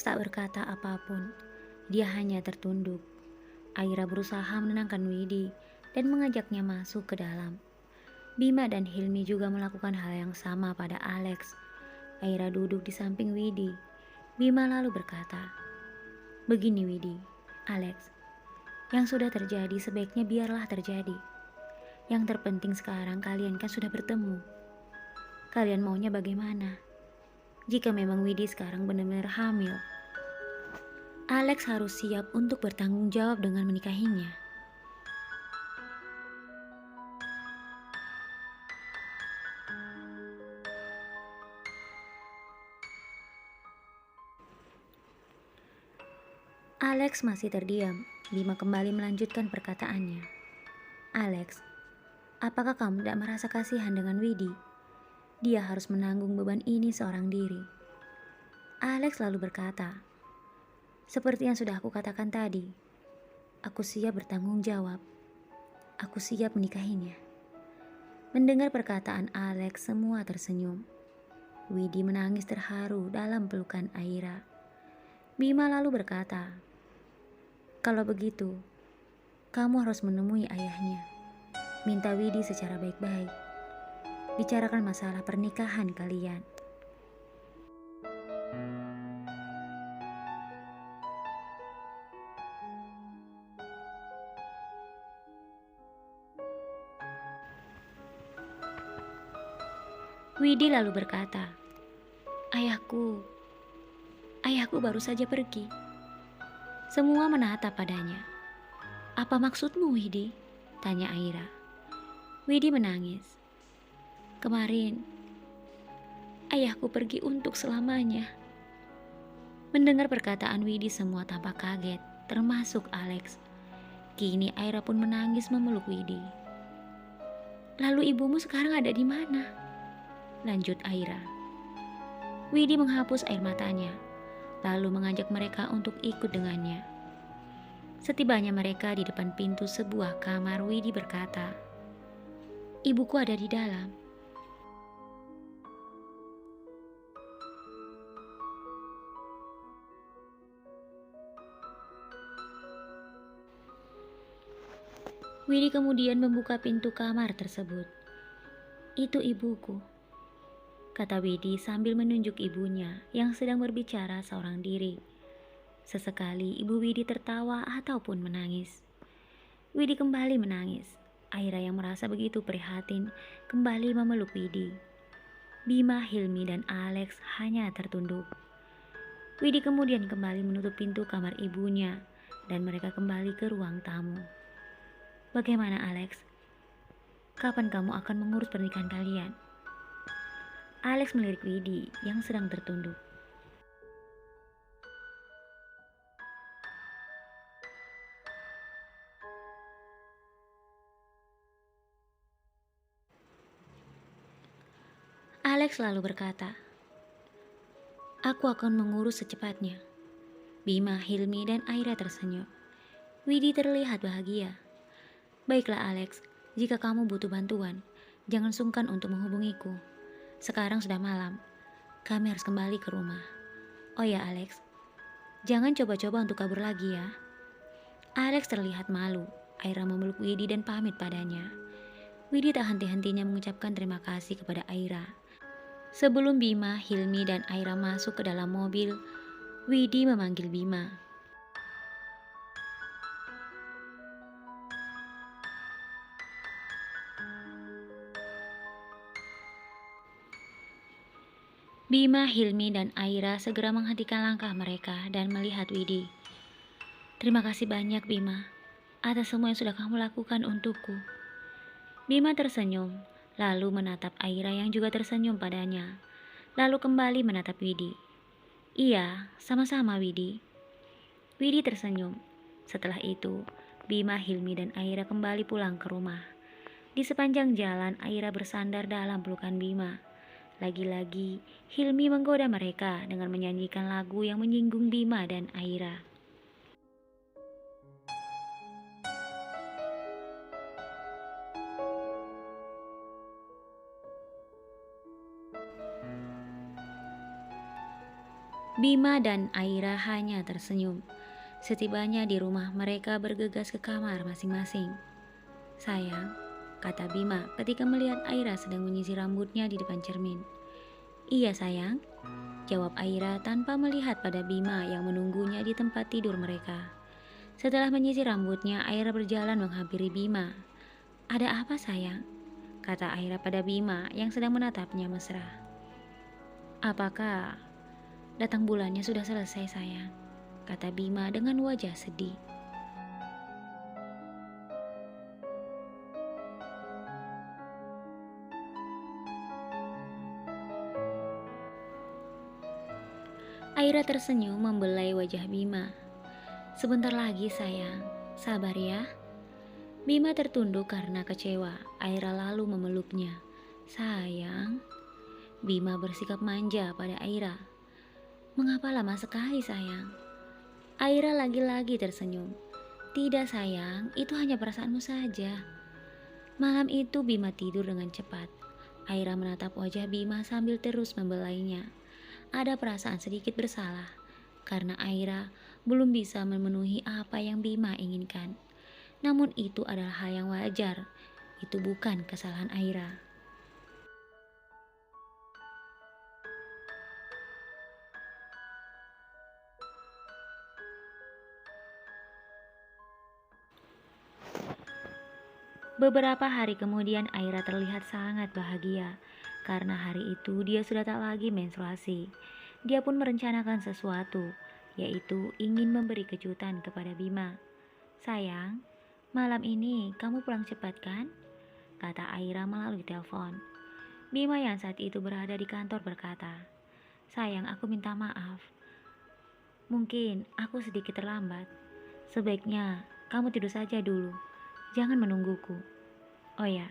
tak berkata apapun. Dia hanya tertunduk. Aira berusaha menenangkan Widi dan mengajaknya masuk ke dalam. Bima dan Hilmi juga melakukan hal yang sama pada Alex. Aira duduk di samping Widi. Bima lalu berkata, "Begini Widi, Alex, yang sudah terjadi sebaiknya biarlah terjadi. Yang terpenting sekarang kalian kan sudah bertemu. Kalian maunya bagaimana? Jika memang Widi sekarang benar-benar hamil, Alex harus siap untuk bertanggung jawab dengan menikahinya." Alex masih terdiam. Bima kembali melanjutkan perkataannya. "Alex, apakah kamu tidak merasa kasihan dengan Widi? Dia harus menanggung beban ini seorang diri." Alex lalu berkata, "Seperti yang sudah aku katakan tadi, aku siap bertanggung jawab. Aku siap menikahinya." Mendengar perkataan Alex, semua tersenyum. Widi menangis terharu dalam pelukan Aira. Bima lalu berkata, "Kalau begitu, kamu harus menemui ayahnya. Minta Widi secara baik-baik. Bicarakan masalah pernikahan kalian." Widi lalu berkata, "Ayahku, ayahku baru saja pergi." Semua menatap padanya. "Apa maksudmu, Widi?" tanya Aira. Widi menangis. "Kemarin, ayahku pergi untuk selamanya." Mendengar perkataan Widi, semua tampak kaget, termasuk Alex. Kini Aira pun menangis memeluk Widi. "Lalu ibumu sekarang ada di mana?" lanjut Aira. Widi menghapus air matanya, lalu mengajak mereka untuk ikut dengannya. Setibanya mereka di depan pintu sebuah kamar, Widi berkata, "Ibuku ada di dalam." Widi kemudian membuka pintu kamar tersebut. "Itu ibuku," kata Widi sambil menunjuk ibunya yang sedang berbicara seorang diri. Sesekali ibu Widi tertawa ataupun menangis. Widi kembali menangis. Aira yang merasa begitu prihatin kembali memeluk Widi. Bima, Hilmi, dan Alex hanya tertunduk. Widi kemudian kembali menutup pintu kamar ibunya dan mereka kembali ke ruang tamu. "Bagaimana Alex? Kapan kamu akan mengurus pernikahan kalian?" Alex melirik Widi yang sedang tertunduk. Alex lalu berkata, "Aku akan mengurus secepatnya." Bima, Hilmi, dan Aira tersenyum. Widi terlihat bahagia. "Baiklah Alex, jika kamu butuh bantuan, jangan sungkan untuk menghubungiku. Sekarang sudah malam, kami harus kembali ke rumah. Oh ya Alex, jangan coba-coba untuk kabur lagi ya." Alex terlihat malu. Aira memeluk Widi dan pamit padanya. Widi tak henti-hentinya mengucapkan terima kasih kepada Aira. Sebelum Bima, Hilmi, dan Aira masuk ke dalam mobil, Widi memanggil Bima. Bima, Hilmi, dan Aira segera menghentikan langkah mereka dan melihat Widi. "Terima kasih banyak Bima, atas semua yang sudah kamu lakukan untukku." Bima tersenyum, lalu menatap Aira yang juga tersenyum padanya, lalu kembali menatap Widi. "Iya, sama-sama Widi." Widi tersenyum. Setelah itu, Bima, Hilmi, dan Aira kembali pulang ke rumah. Di sepanjang jalan, Aira bersandar dalam pelukan Bima. Lagi-lagi, Hilmi menggoda mereka dengan menyanyikan lagu yang menyinggung Bima dan Aira. Bima dan Aira hanya tersenyum. Setibanya di rumah, mereka bergegas ke kamar masing-masing. "Sayang," kata Bima ketika melihat Aira sedang menyisir rambutnya di depan cermin. "Iya sayang," jawab Aira tanpa melihat pada Bima yang menunggunya di tempat tidur mereka. Setelah menyisir rambutnya, Aira berjalan menghampiri Bima. "Ada apa sayang?" kata Aira pada Bima yang sedang menatapnya mesra. "Apakah datang bulannya sudah selesai sayang?" kata Bima dengan wajah sedih. Aira tersenyum membelai wajah Bima. "Sebentar lagi sayang, sabar ya." Bima tertunduk karena kecewa. Aira lalu memeluknya. "Sayang." Bima bersikap manja pada Aira. "Mengapa lama sekali sayang?" Aira lagi-lagi tersenyum. "Tidak sayang, itu hanya perasaanmu saja." Malam itu Bima tidur dengan cepat. Aira menatap wajah Bima sambil terus membelainya. Ada perasaan sedikit bersalah karena Aira belum bisa memenuhi apa yang Bima inginkan. Namun itu adalah hal yang wajar. Itu bukan kesalahan Aira. Beberapa hari kemudian Aira terlihat sangat bahagia karena hari itu dia sudah tak lagi menstruasi. Dia pun merencanakan sesuatu, yaitu ingin memberi kejutan kepada Bima. "Sayang, malam ini kamu pulang cepat kan?" kata Aira melalui telepon. Bima yang saat itu berada di kantor berkata, "Sayang, aku minta maaf. Mungkin aku sedikit terlambat. Sebaiknya kamu tidur saja dulu. Jangan menungguku. Oh ya,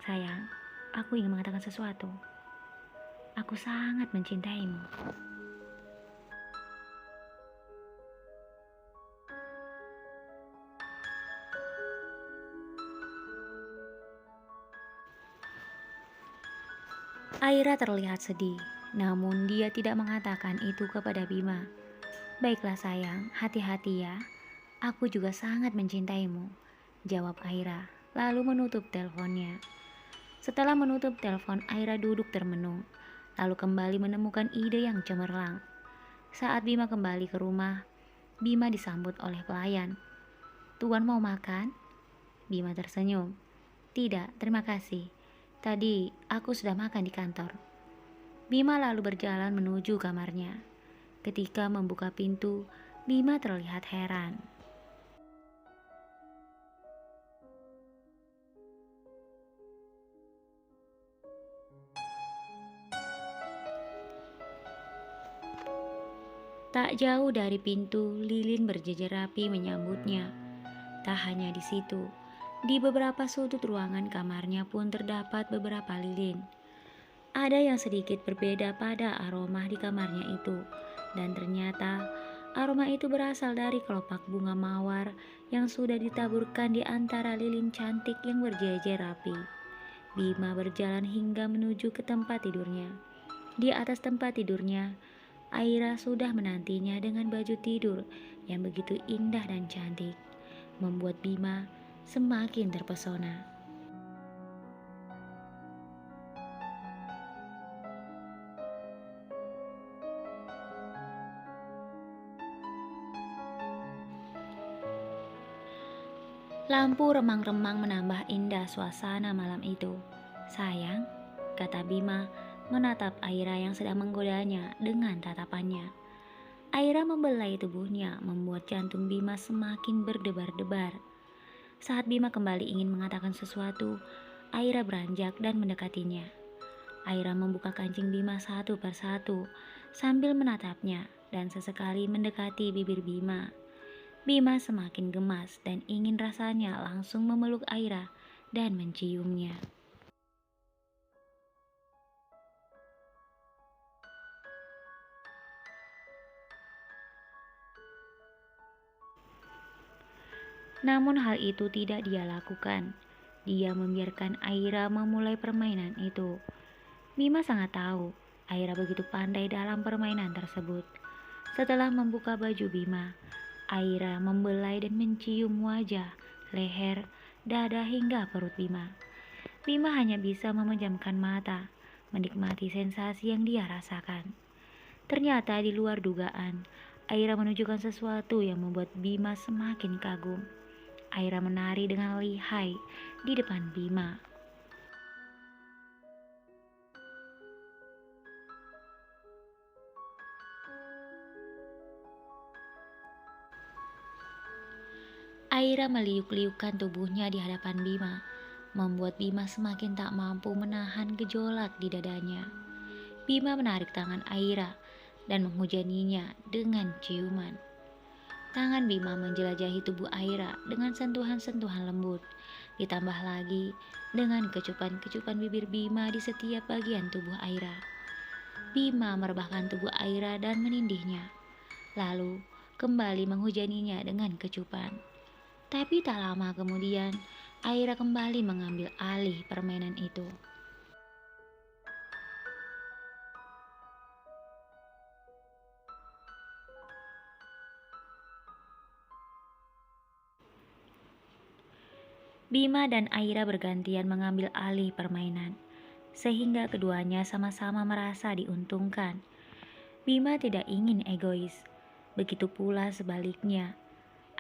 sayang, aku ingin mengatakan sesuatu. Aku sangat mencintaimu." Aira terlihat sedih, namun dia tidak mengatakan itu kepada Bima. "Baiklah sayang, hati-hati ya. Aku juga sangat mencintaimu," jawab Aira, lalu menutup teleponnya. Setelah menutup telepon, Aira duduk termenung, lalu kembali menemukan ide yang cemerlang. Saat Bima kembali ke rumah, Bima disambut oleh pelayan. "Tuan mau makan?" Bima tersenyum. "Tidak, terima kasih. Tadi aku sudah makan di kantor." Bima lalu berjalan menuju kamarnya. Ketika membuka pintu, Bima terlihat heran. Tak jauh dari pintu, lilin berjejer rapi menyambutnya. Tak hanya di situ, di beberapa sudut ruangan kamarnya pun terdapat beberapa lilin. Ada yang sedikit berbeda pada aroma di kamarnya itu, dan ternyata aroma itu berasal dari kelopak bunga mawar yang sudah ditaburkan di antara lilin cantik yang berjejer rapi. Bima berjalan hingga menuju ke tempat tidurnya. Di atas tempat tidurnya, Aira sudah menantinya dengan baju tidur yang begitu indah dan cantik, membuat Bima semakin terpesona. Lampu remang-remang menambah indah suasana malam itu. "Sayang," kata Bima menatap Aira yang sedang menggodanya dengan tatapannya. Aira membelai tubuhnya, membuat jantung Bima semakin berdebar-debar. Saat Bima kembali ingin mengatakan sesuatu, Aira beranjak dan mendekatinya. Aira membuka kancing Bima satu persatu sambil menatapnya dan sesekali mendekati bibir Bima. Bima semakin gemas dan ingin rasanya langsung memeluk Aira dan menciumnya. Namun hal itu tidak dia lakukan. Dia membiarkan Aira memulai permainan itu. Bima sangat tahu Aira begitu pandai dalam permainan tersebut. Setelah membuka baju Bima, Aira membelai dan mencium wajah, leher, dada hingga perut Bima. Bima hanya bisa memejamkan mata, menikmati sensasi yang dia rasakan. Ternyata di luar dugaan, Aira menunjukkan sesuatu yang membuat Bima semakin kagum. Aira menari dengan lihai di depan Bima. Aira meliuk-liukkan tubuhnya di hadapan Bima, membuat Bima semakin tak mampu menahan gejolak di dadanya. Bima menarik tangan Aira dan menghujaninya dengan ciuman. Tangan Bima menjelajahi tubuh Aira dengan sentuhan-sentuhan lembut, ditambah lagi dengan kecupan-kecupan bibir Bima di setiap bagian tubuh Aira. Bima merebahkan tubuh Aira dan menindihnya, lalu kembali menghujaninya dengan kecupan. Tapi tak lama kemudian, Aira kembali mengambil alih permainan itu. Bima dan Aira bergantian mengambil alih permainan, sehingga keduanya sama-sama merasa diuntungkan. Bima tidak ingin egois, begitu pula sebaliknya.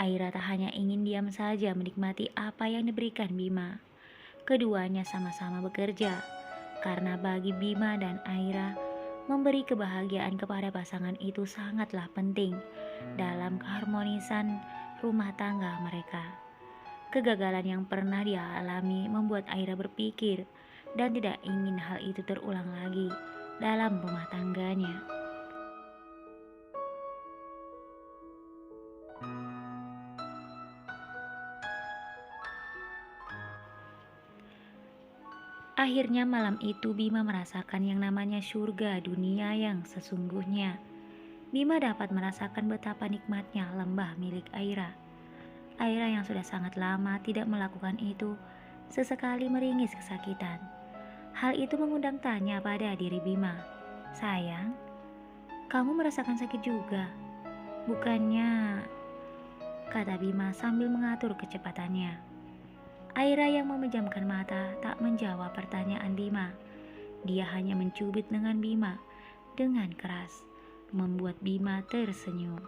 Aira tak hanya ingin diam saja menikmati apa yang diberikan Bima. Keduanya sama-sama bekerja, karena bagi Bima dan Aira, memberi kebahagiaan kepada pasangan itu sangatlah penting dalam keharmonisan rumah tangga mereka. Kegagalan yang pernah dia alami membuat Aira berpikir dan tidak ingin hal itu terulang lagi dalam rumah tangganya. Akhirnya malam itu Bima merasakan yang namanya surga dunia yang sesungguhnya. Bima dapat merasakan betapa nikmatnya lembah milik Aira. Aira yang sudah sangat lama tidak melakukan itu, sesekali meringis kesakitan. Hal itu mengundang tanya pada diri Bima. Sayang, kamu merasakan sakit juga? Bukannya, kata Bima sambil mengatur kecepatannya. Aira yang memejamkan mata tak menjawab pertanyaan Bima. Dia hanya mencubit dengan Bima dengan keras, membuat Bima tersenyum.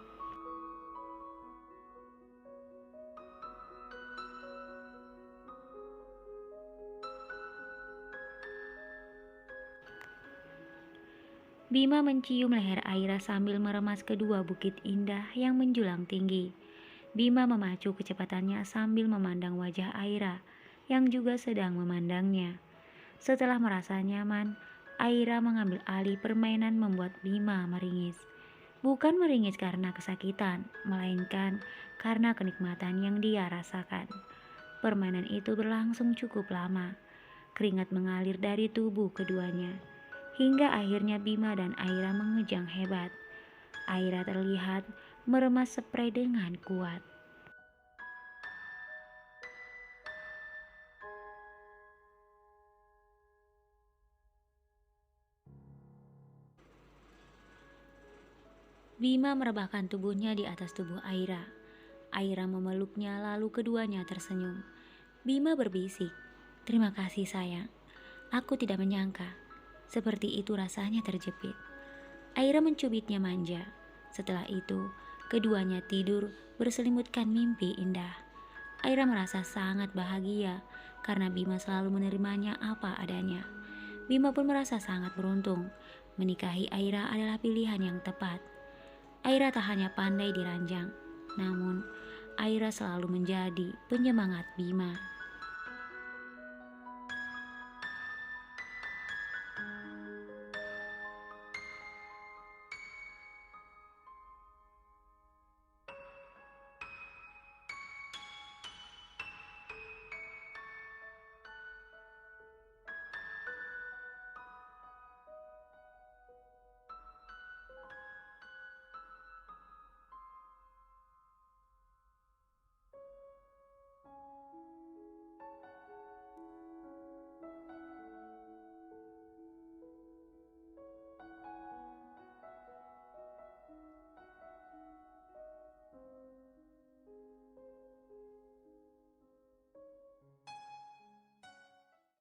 Bima mencium leher Aira sambil meremas kedua bukit indah yang menjulang tinggi. Bima memacu kecepatannya sambil memandang wajah Aira yang juga sedang memandangnya. Setelah merasa nyaman, Aira mengambil alih permainan membuat Bima meringis. Bukan meringis karena kesakitan, melainkan karena kenikmatan yang dia rasakan. Permainan itu berlangsung cukup lama. Keringat mengalir dari tubuh keduanya. Hingga akhirnya Bima dan Aira mengejang hebat. Aira terlihat meremas spray dengan kuat. Bima merebahkan tubuhnya di atas tubuh Aira. Aira memeluknya lalu keduanya tersenyum. Bima berbisik, "Terima kasih sayang. Aku tidak menyangka seperti itu rasanya terjepit." Aira mencubitnya manja. Setelah itu, keduanya tidur berselimutkan mimpi indah. Aira merasa sangat bahagia karena Bima selalu menerimanya apa adanya. Bima pun merasa sangat beruntung. Menikahi Aira adalah pilihan yang tepat. Aira tak hanya pandai diranjang, namun Aira selalu menjadi penyemangat Bima.